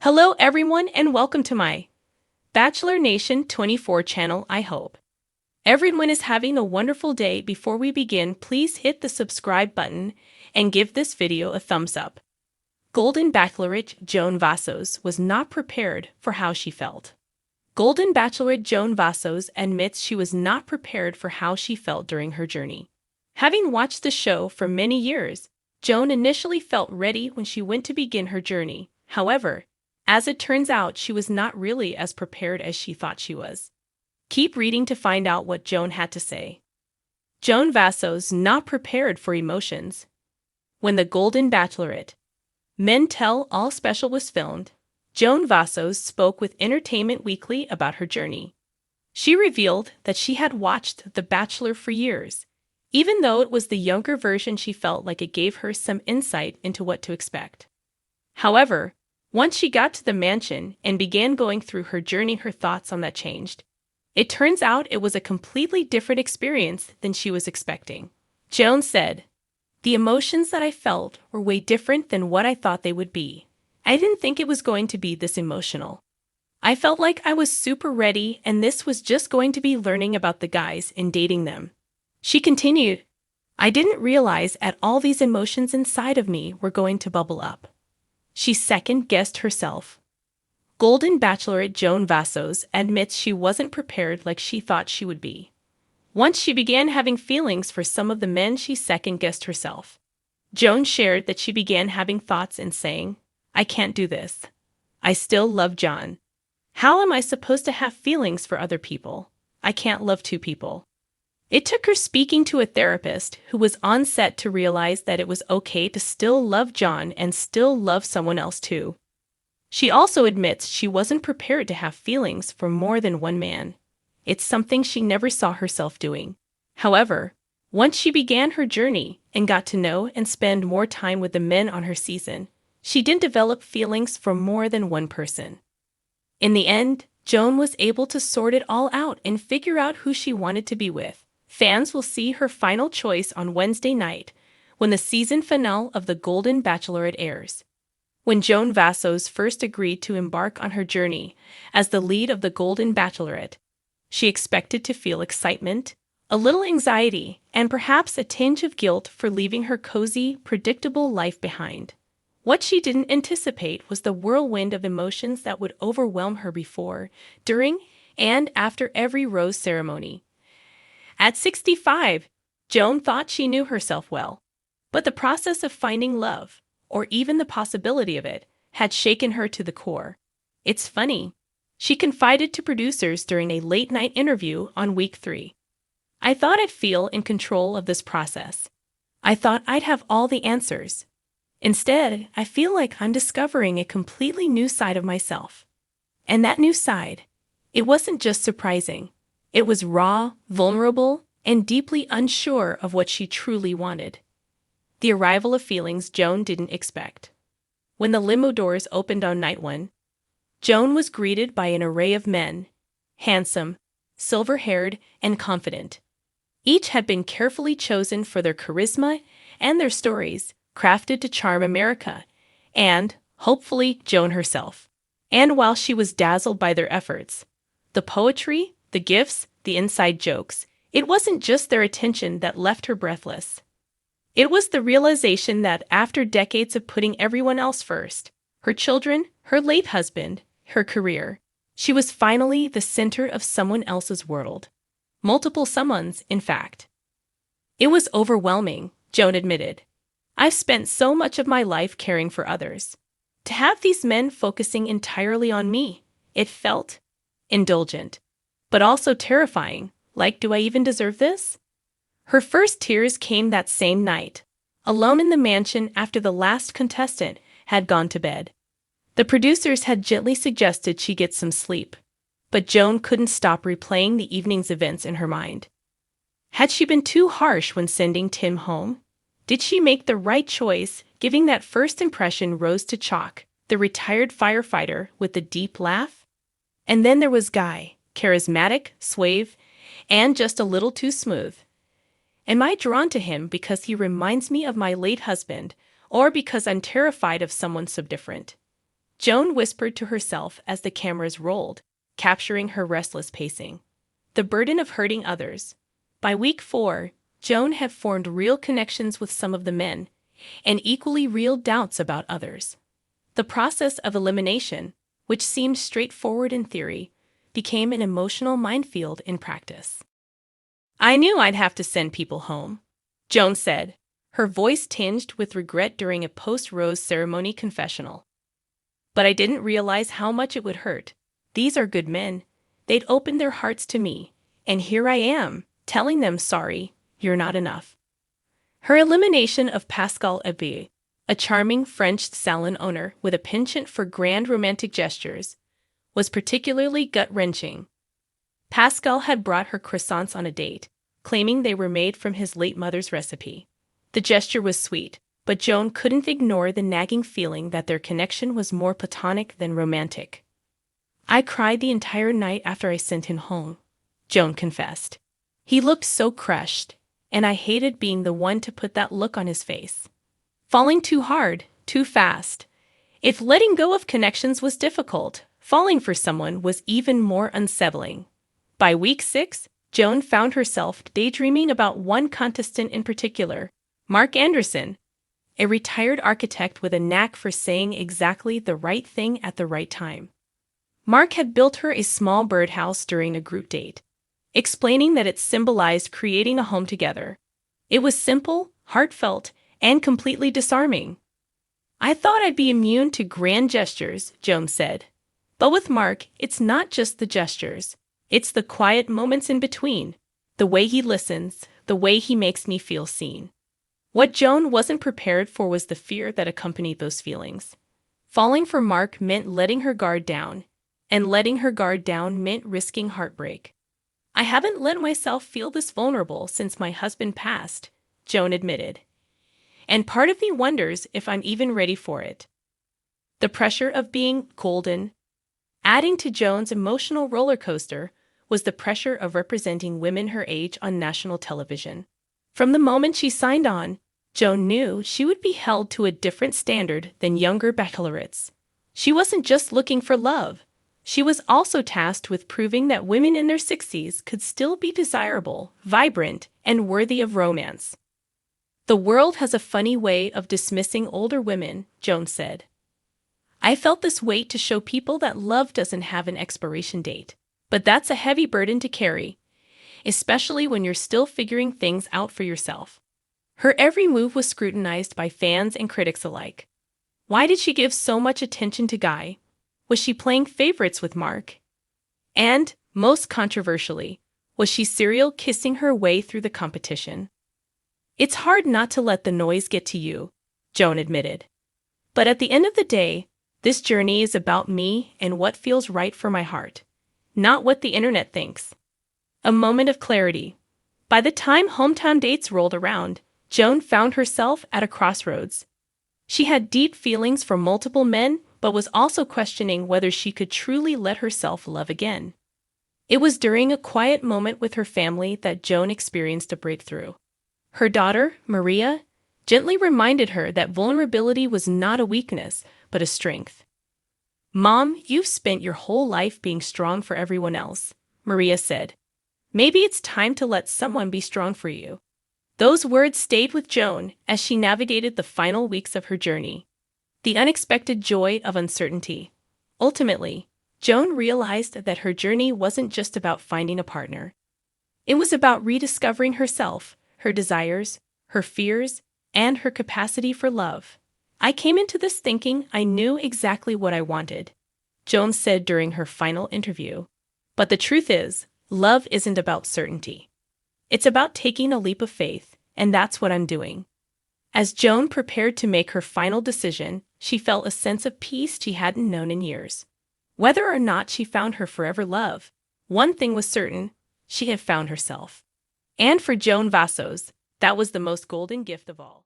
Hello everyone and welcome to my Bachelor Nation 24 channel. I hope everyone is having a wonderful day. Before we begin, please hit the subscribe button and give this video a thumbs up. Golden Bachelorette Joan Vassos was not prepared for how she felt. Golden Bachelorette Joan Vassos admits she was not prepared for how she felt during her journey. Having watched the show for many years, Joan initially felt ready when she went to begin her journey. However, as it turns out, she was not really as prepared as she thought she was. Keep reading to find out what Joan had to say. Joan Vassos not prepared for emotions. When the Golden Bachelorette Men Tell All special was filmed, Joan Vassos spoke with Entertainment Weekly about her journey. She revealed that she had watched The Bachelor for years. Even though it was the younger version, she felt like it gave her some insight into what to expect. However, once she got to the mansion and began going through her journey, her thoughts on that changed. It turns out it was a completely different experience than she was expecting. Joan said, "The emotions that I felt were way different than what I thought they would be. I didn't think it was going to be this emotional. I felt like I was super ready and this was just going to be learning about the guys and dating them." She continued, "I didn't realize at all these emotions inside of me were going to bubble up." She second-guessed herself. Golden Bachelorette Joan Vassos admits she wasn't prepared like she thought she would be. Once she began having feelings for some of the men, she second-guessed herself. Joan shared that she began having thoughts and saying, "I can't do this. I still love John. How am I supposed to have feelings for other people? I can't love two people." It took her speaking to a therapist who was on set to realize that it was okay to still love John and still love someone else too. She also admits she wasn't prepared to have feelings for more than one man. It's something she never saw herself doing. However, once she began her journey and got to know and spend more time with the men on her season, she didn't develop feelings for more than one person. In the end, Joan was able to sort it all out and figure out who she wanted to be with. Fans will see her final choice on Wednesday night when the season finale of The Golden Bachelorette airs. When Joan Vassos first agreed to embark on her journey as the lead of The Golden Bachelorette, she expected to feel excitement, a little anxiety, and perhaps a tinge of guilt for leaving her cozy, predictable life behind. What she didn't anticipate was the whirlwind of emotions that would overwhelm her before, during, and after every rose ceremony. At 65, Joan thought she knew herself well, but the process of finding love, or even the possibility of it, had shaken her to the core. It's funny, she confided to producers during a late-night interview on week 3. "I thought I'd feel in control of this process. I thought I'd have all the answers. Instead, I feel like I'm discovering a completely new side of myself. And that new side, it wasn't just surprising. It was raw, vulnerable, and deeply unsure of what she truly wanted." The arrival of feelings Joan didn't expect. When the limo doors opened on night 1, Joan was greeted by an array of men, handsome, silver-haired, and confident. Each had been carefully chosen for their charisma and their stories, crafted to charm America, and, hopefully, Joan herself. And while she was dazzled by their efforts, the poetry, the gifts, the inside jokes, it wasn't just their attention that left her breathless. It was the realization that after decades of putting everyone else first, her children, her late husband, her career, she was finally the center of someone else's world. Multiple someones, in fact. "It was overwhelming," Joan admitted. "I've spent so much of my life caring for others. To have these men focusing entirely on me, it felt indulgent, but also terrifying. Like, do I even deserve this?" Her first tears came that same night, alone in the mansion after the last contestant had gone to bed. The producers had gently suggested she get some sleep, but Joan couldn't stop replaying the evening's events in her mind. Had she been too harsh when sending Tim home? Did she make the right choice, giving that first impression rose to Chalk, the retired firefighter with the deep laugh? And then there was Guy, charismatic, suave, and just a little too smooth. Am I drawn to him because he reminds me of my late husband, or because I'm terrified of someone so different? Joan whispered to herself as the cameras rolled, capturing her restless pacing. The burden of hurting others. By week 4, Joan had formed real connections with some of the men, and equally real doubts about others. The process of elimination, which seemed straightforward in theory, became an emotional minefield in practice. "I knew I'd have to send people home," Joan said, her voice tinged with regret during a post-rose ceremony confessional. "But I didn't realize how much it would hurt. These are good men. They'd opened their hearts to me, and here I am, telling them sorry, you're not enough." Her elimination of Pascal Abbé, a charming French salon owner with a penchant for grand romantic gestures, was particularly gut-wrenching. Pascal had brought her croissants on a date, claiming they were made from his late mother's recipe. The gesture was sweet, but Joan couldn't ignore the nagging feeling that their connection was more platonic than romantic. "I cried the entire night after I sent him home," Joan confessed. "He looked so crushed, and I hated being the one to put that look on his face. Falling too hard, too fast. If letting go of connections was difficult, falling for someone was even more unsettling." By week 6, Joan found herself daydreaming about one contestant in particular, Mark Anderson, a retired architect with a knack for saying exactly the right thing at the right time. Mark had built her a small birdhouse during a group date, explaining that it symbolized creating a home together. It was simple, heartfelt, and completely disarming. "I thought I'd be immune to grand gestures," Joan said. "But with Mark, it's not just the gestures. It's the quiet moments in between, the way he listens, the way he makes me feel seen." What Joan wasn't prepared for was the fear that accompanied those feelings. Falling for Mark meant letting her guard down, and letting her guard down meant risking heartbreak. "I haven't let myself feel this vulnerable since my husband passed," Joan admitted. "And part of me wonders if I'm even ready for it." The pressure of being golden. Adding to Joan's emotional roller coaster was the pressure of representing women her age on national television. From the moment she signed on, Joan knew she would be held to a different standard than younger bachelorettes. She wasn't just looking for love. She was also tasked with proving that women in their 60s could still be desirable, vibrant, and worthy of romance. "The world has a funny way of dismissing older women," Joan said. "I felt this weight to show people that love doesn't have an expiration date. But that's a heavy burden to carry, especially when you're still figuring things out for yourself." Her every move was scrutinized by fans and critics alike. Why did she give so much attention to Guy? Was she playing favorites with Mark? And, most controversially, was she serial kissing her way through the competition? "It's hard not to let the noise get to you," Joan admitted. "But at the end of the day, this journey is about me and what feels right for my heart, not what the internet thinks." A moment of clarity. By the time hometown dates rolled around, Joan found herself at a crossroads. She had deep feelings for multiple men, but was also questioning whether she could truly let herself love again. It was during a quiet moment with her family that Joan experienced a breakthrough. Her daughter, Maria, gently reminded her that vulnerability was not a weakness, but a strength. "Mom, you've spent your whole life being strong for everyone else," Maria said. "Maybe it's time to let someone be strong for you." Those words stayed with Joan as she navigated the final weeks of her journey. The unexpected joy of uncertainty. Ultimately, Joan realized that her journey wasn't just about finding a partner. It was about rediscovering herself, her desires, her fears, and her capacity for love. "I came into this thinking I knew exactly what I wanted," Joan said during her final interview. "But the truth is, love isn't about certainty. It's about taking a leap of faith, and that's what I'm doing." As Joan prepared to make her final decision, she felt a sense of peace she hadn't known in years. Whether or not she found her forever love, one thing was certain: she had found herself. And for Joan Vassos, that was the most golden gift of all.